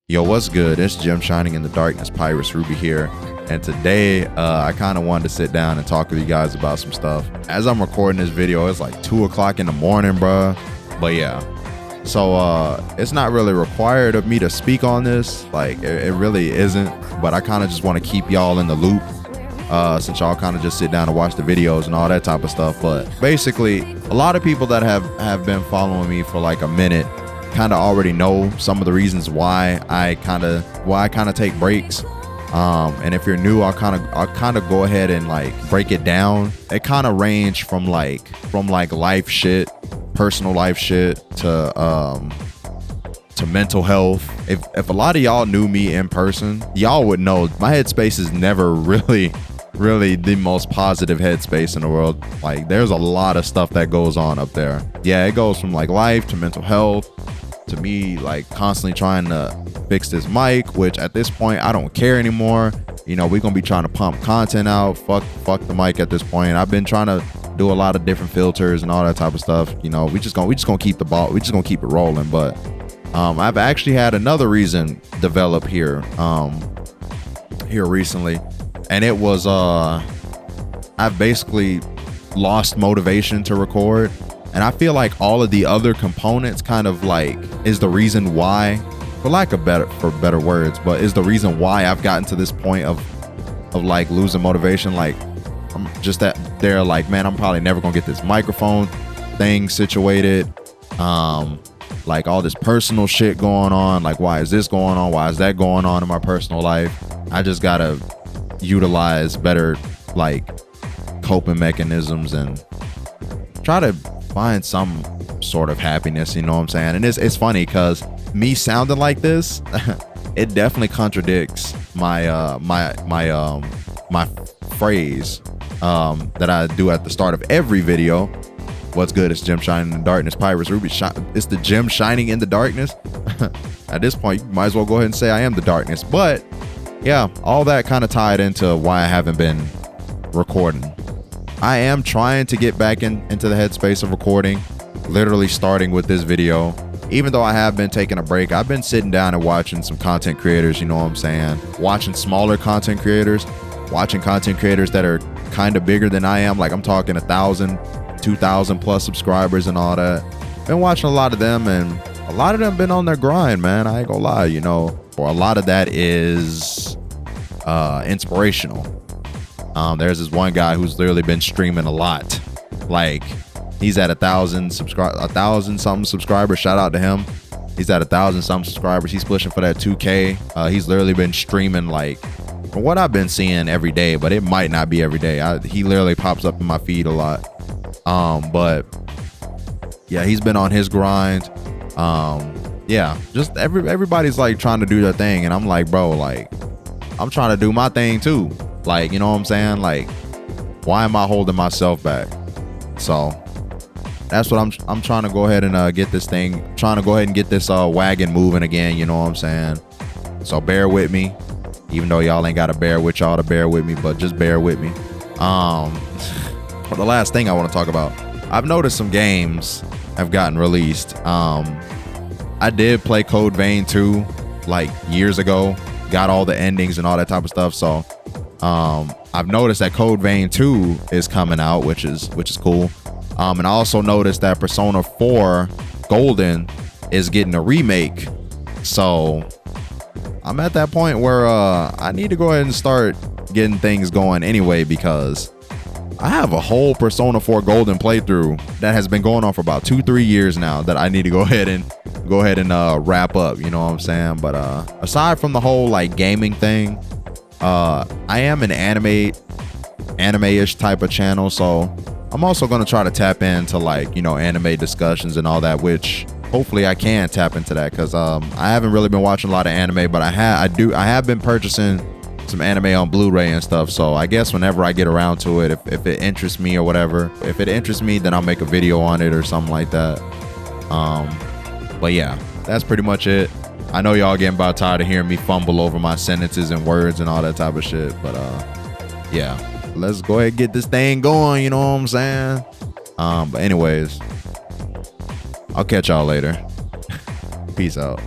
Yo, what's good? It's Jim Shining in the Darkness, Pyrus Ruby here. And today, I kind of wanted to sit down and talk with you guys about some stuff. As I'm recording this video, it's like 2 o'clock in the morning, bruh. But yeah, so it's not really required of me to speak on this. Like, it really isn't. But I kind of just want to keep y'all in the loop, since y'all kind of just sit down and watch the videos and all that type of stuff. But basically, a lot of people that have been following me for like a minute kind of already know some of the reasons why I kind of take breaks. And if you're new, I'll kind of go ahead and like break it down. It kind of range from like life shit, personal life shit, to mental health. If a lot of y'all knew me in person, y'all would know my headspace is never really the most positive headspace in the world. Like, there's a lot of stuff that goes on up there. Yeah, it goes from like life to mental health to me like constantly trying to fix this mic, which at this point I don't care anymore. You know, we're gonna be trying to pump content out. Fuck the mic at this point. I've been trying to do a lot of different filters and all that type of stuff. You know, we just gonna keep it rolling. But I've actually had another reason develop here recently, and it was I've basically lost motivation to record. And I feel like all of the other components kind of like is the reason why, for lack of better words, but is the reason why I've gotten to this point of like losing motivation. Like, I'm just that they're like, man, I'm probably never gonna get this microphone thing situated. Like all this personal shit going on. Like, why is this going on? Why is that going on in my personal life? I just gotta utilize better like coping mechanisms and try to find some sort of happiness, you know what I'm saying? And it's funny because me sounding like this, it definitely contradicts my my phrase that I do at the start of every video. What's good? It's Jim Shining in the Darkness, Pyrus Ruby. It's the Jim Shining in the Darkness. At this point, you might as well go ahead and say I am the darkness. But yeah, all that kind of tied into why I haven't been recording. I am trying to get back into the headspace of recording, literally starting with this video. Even though I have been taking a break, I've been sitting down and watching some content creators, you know what I'm saying? Watching smaller content creators, watching content creators that are kind of bigger than I am. Like, I'm talking 1,000, 2,000 plus subscribers and all that. Been watching a lot of them, and a lot of them been on their grind, man. I ain't gonna lie, you know. Or a lot of that is inspirational. There's this one guy who's literally been streaming a lot. Like, he's at 1,000 something subscribers. Shout out to him. He's at 1,000 something subscribers. He's pushing for that 2K. He's literally been streaming, like, from what I've been seeing, every day, but it might not be every day. He literally pops up in my feed a lot. But yeah, he's been on his grind. Yeah, just everybody's like trying to do their thing, and I'm like, bro, like, I'm trying to do my thing too. Like, you know what I'm saying? Like, why am I holding myself back? So that's what I'm trying to go ahead and get this thing, trying to go ahead and get this wagon moving again, you know what I'm saying? So bear with me, even though y'all ain't got to bear with y'all to bear with me, but just bear with me. For the last thing I want to talk about, I've noticed some games have gotten released. I did play Code Vein 2 like years ago, got all the endings and all that type of stuff. So I've noticed that Code Vein 2 is coming out, which is cool. And I also noticed that Persona 4 Golden is getting a remake. So I'm at that point where I need to go ahead and start getting things going anyway, because I have a whole Persona 4 Golden playthrough that has been going on for about 2-3 years now that I need to go ahead and wrap up, you know what I'm saying? But aside from the whole like gaming thing, I am an anime-ish type of channel, so I'm also going to try to tap into like, you know, anime discussions and all that, which hopefully I can tap into that, because I haven't really been watching a lot of anime, but I have been purchasing some anime on Blu-ray and stuff. So I guess whenever I get around to it, if it interests me or whatever, if it interests me, then I'll make a video on it or something like that. But yeah, that's pretty much it. I know y'all getting about tired of hearing me fumble over my sentences and words and all that type of shit, but yeah, let's go ahead and get this thing going, you know what I'm saying? But anyways, I'll catch y'all later. Peace out.